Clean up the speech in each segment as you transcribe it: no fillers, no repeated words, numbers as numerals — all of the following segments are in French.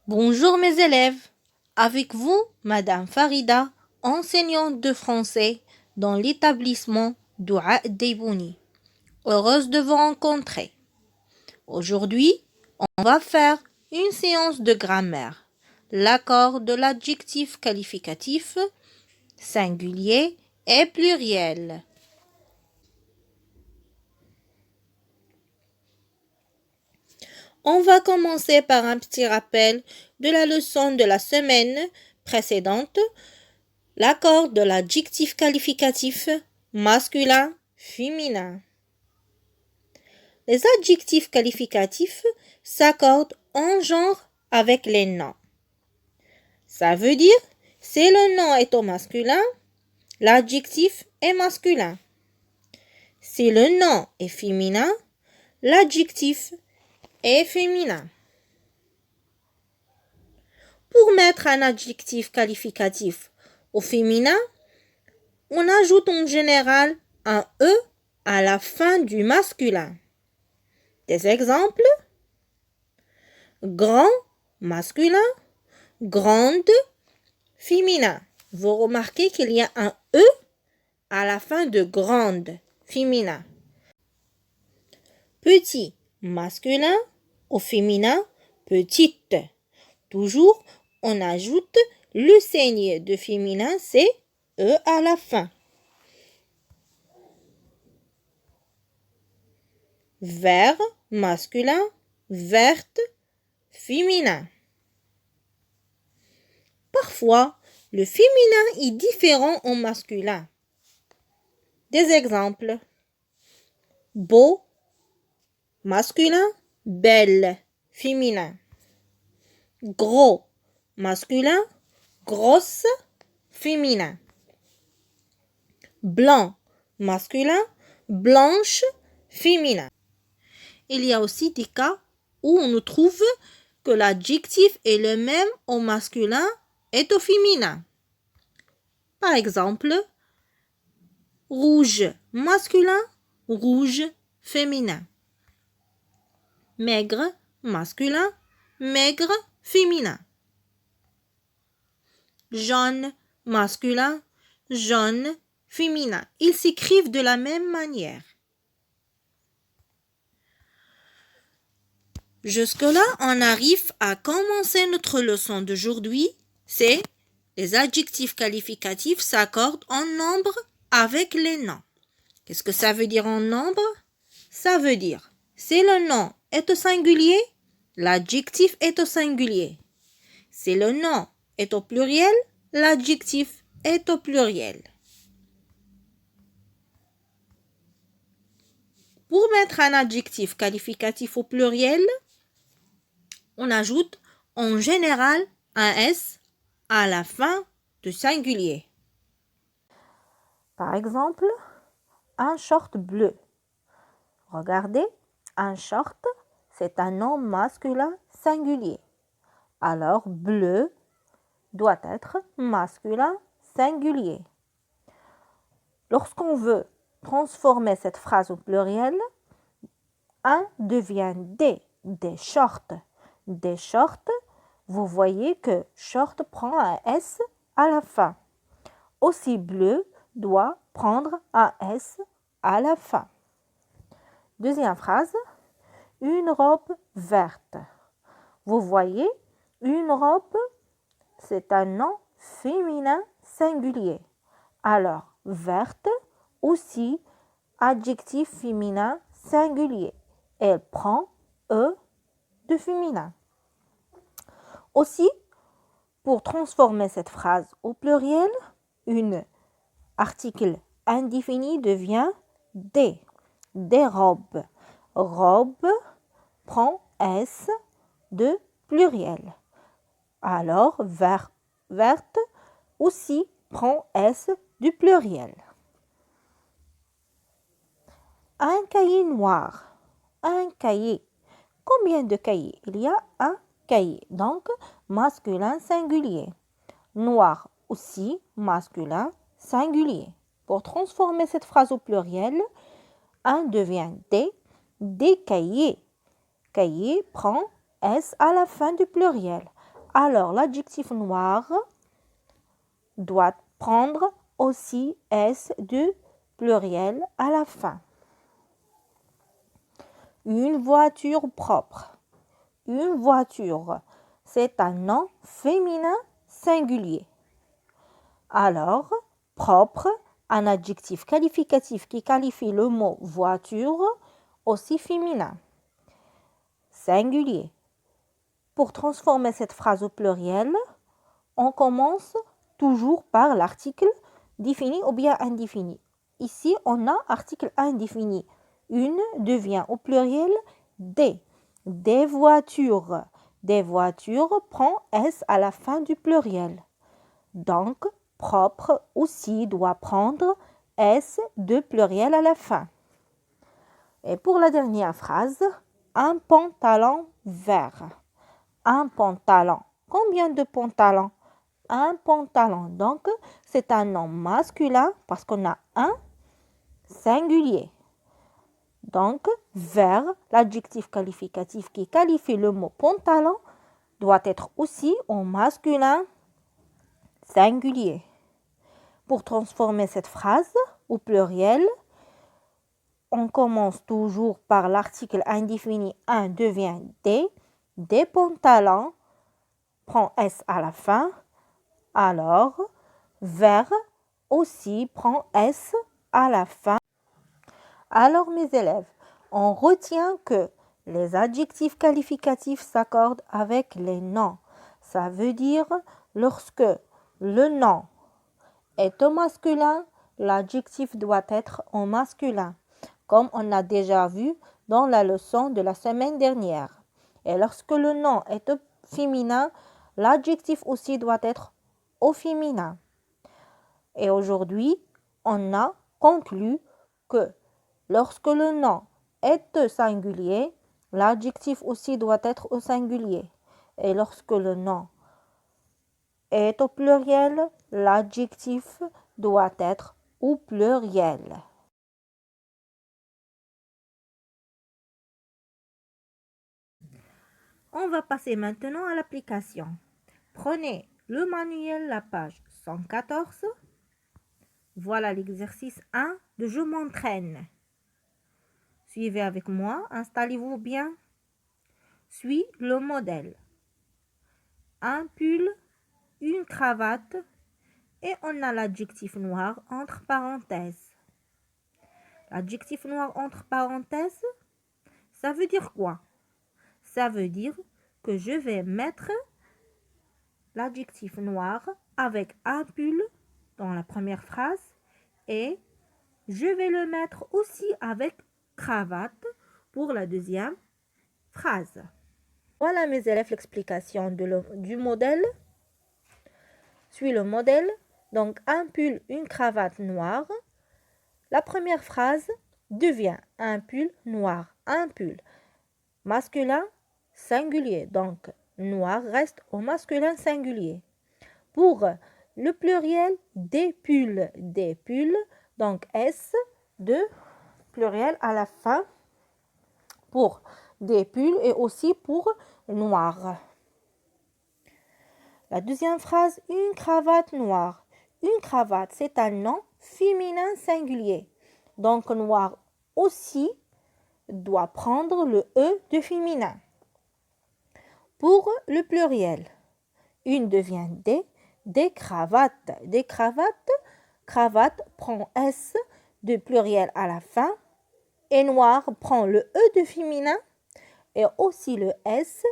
Bonjour mes élèves, avec vous, Madame Farida, enseignante de français dans l'établissement Doua Deibouni. Heureuse de vous rencontrer. Aujourd'hui, on va faire une séance de grammaire. L'accord de l'adjectif qualificatif, singulier et pluriel. On va commencer par un petit rappel de la leçon de la semaine précédente. L'accord de l'adjectif qualificatif masculin, féminin. Les adjectifs qualificatifs s'accordent en genre avec les noms. Ça veut dire, si le nom est au masculin, l'adjectif est masculin. Si le nom est féminin, l'adjectif est féminin. Pour mettre un adjectif qualificatif au féminin, on ajoute en général un E à la fin du masculin. Des exemples: grand, masculin, grande, féminin. Vous remarquez qu'il y a un E à la fin de grande, féminin. Petit, masculin, au féminin, petite. Toujours, on ajoute le signe de féminin, c'est E à la fin. Vert, masculin, verte, féminin. Parfois, le féminin est différent au masculin. Des exemples: beau, masculin, belle, féminin. Gros, masculin, grosse, féminin. Blanc, masculin, blanche, féminin. Il y a aussi des cas où on trouve que l'adjectif est le même au masculin et au féminin. Par exemple, rouge masculin, rouge féminin. Maigre masculin, maigre féminin. Jaune masculin, jaune féminin. Ils s'écrivent de la même manière. Jusque-là, on arrive à commencer notre leçon d'aujourd'hui. C'est les adjectifs qualificatifs s'accordent en nombre avec les noms. Qu'est-ce que ça veut dire en nombre? Ça veut dire, si le nom est au singulier, l'adjectif est au singulier. Si le nom est au pluriel, l'adjectif est au pluriel. Pour mettre un adjectif qualificatif au pluriel, on ajoute en général un S à la fin du singulier. Par exemple, un short bleu. Regardez, un short, c'est un nom masculin singulier. Alors, bleu doit être masculin singulier. Lorsqu'on veut transformer cette phrase au pluriel, un devient des shorts. Des shorts, vous voyez que short prend un S à la fin. Aussi bleu doit prendre un S à la fin. Deuxième phrase, une robe verte. Vous voyez, une robe, c'est un nom féminin singulier. Alors, verte, aussi adjectif féminin singulier. Elle prend E de féminin. Aussi, pour transformer cette phrase au pluriel, un article indéfini devient des. Des robes. Robe prend S de pluriel. Alors, verte aussi prend S du pluriel. Un cahier noir. Un cahier. Combien de cahiers? Il y a un cahier, donc masculin singulier. Noir aussi, masculin singulier. Pour transformer cette phrase au pluriel, un devient des cahiers. Cahier prend S à la fin du pluriel. Alors, l'adjectif noir doit prendre aussi S de pluriel à la fin. Une voiture propre. Une voiture, c'est un nom féminin singulier. Alors, propre, un adjectif qualificatif qui qualifie le mot voiture, aussi féminin. Singulier. Pour transformer cette phrase au pluriel, on commence toujours par l'article défini ou bien indéfini. Ici, on a article indéfini. Une devient au pluriel des. Des voitures. Des voitures prend S à la fin du pluriel. Donc, propre aussi doit prendre S de pluriel à la fin. Et pour la dernière phrase, un pantalon vert. Un pantalon. Combien de pantalons? Un pantalon. Donc, c'est un nom masculin parce qu'on a un singulier. Donc, vert, l'adjectif qualificatif qui qualifie le mot pantalon, doit être aussi au masculin singulier. Pour transformer cette phrase au pluriel, on commence toujours par l'article indéfini un devient des. Des pantalons prend S à la fin. Alors, vert aussi prend S à la fin. Alors, mes élèves, on retient que les adjectifs qualificatifs s'accordent avec les noms. Ça veut dire lorsque le nom est au masculin, l'adjectif doit être au masculin, comme on a déjà vu dans la leçon de la semaine dernière. Et lorsque le nom est au féminin, l'adjectif aussi doit être au féminin. Et aujourd'hui, on a conclu que lorsque le nom est au singulier, l'adjectif aussi doit être au singulier. Et lorsque le nom est au pluriel, l'adjectif doit être au pluriel. On va passer maintenant à l'application. Prenez le manuel, la page 114. Voilà l'exercice 1 de Je m'entraîne. Suivez avec moi, installez-vous bien. Suis le modèle. Un pull, une cravate et on a l'adjectif noir entre parenthèses. L'adjectif noir entre parenthèses, ça veut dire quoi? Ça veut dire que je vais mettre l'adjectif noir avec un pull dans la première phrase et je vais le mettre aussi avec cravate pour la deuxième phrase. Voilà mes élèves l'explication du modèle. Suis le modèle. Donc un pull, une cravate noire. La première phrase devient un pull noir. Un pull masculin singulier. Donc noir reste au masculin singulier. Pour le pluriel, des pulls. Des pulls. Donc S de pluriel à la fin pour des pulls et aussi pour noir. La deuxième phrase, une cravate noire. Une cravate, c'est un nom féminin singulier. Donc noir aussi doit prendre le E de féminin. Pour le pluriel, une devient des cravates. Des cravates, cravate prend S de pluriel à la fin et noir prend le E de féminin et aussi le S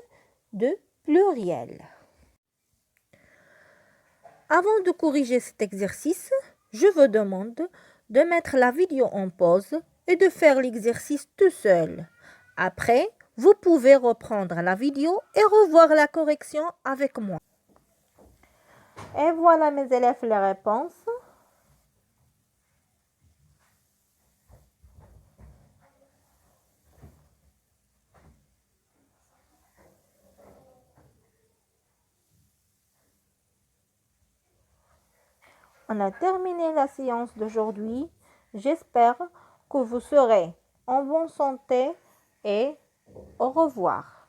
de pluriel. Avant de corriger cet exercice, je vous demande de mettre la vidéo en pause et de faire l'exercice tout seul. Après, vous pouvez reprendre la vidéo et revoir la correction avec moi. Et voilà mes élèves les réponses. On a terminé la séance d'aujourd'hui. J'espère que vous serez en bonne santé et au revoir.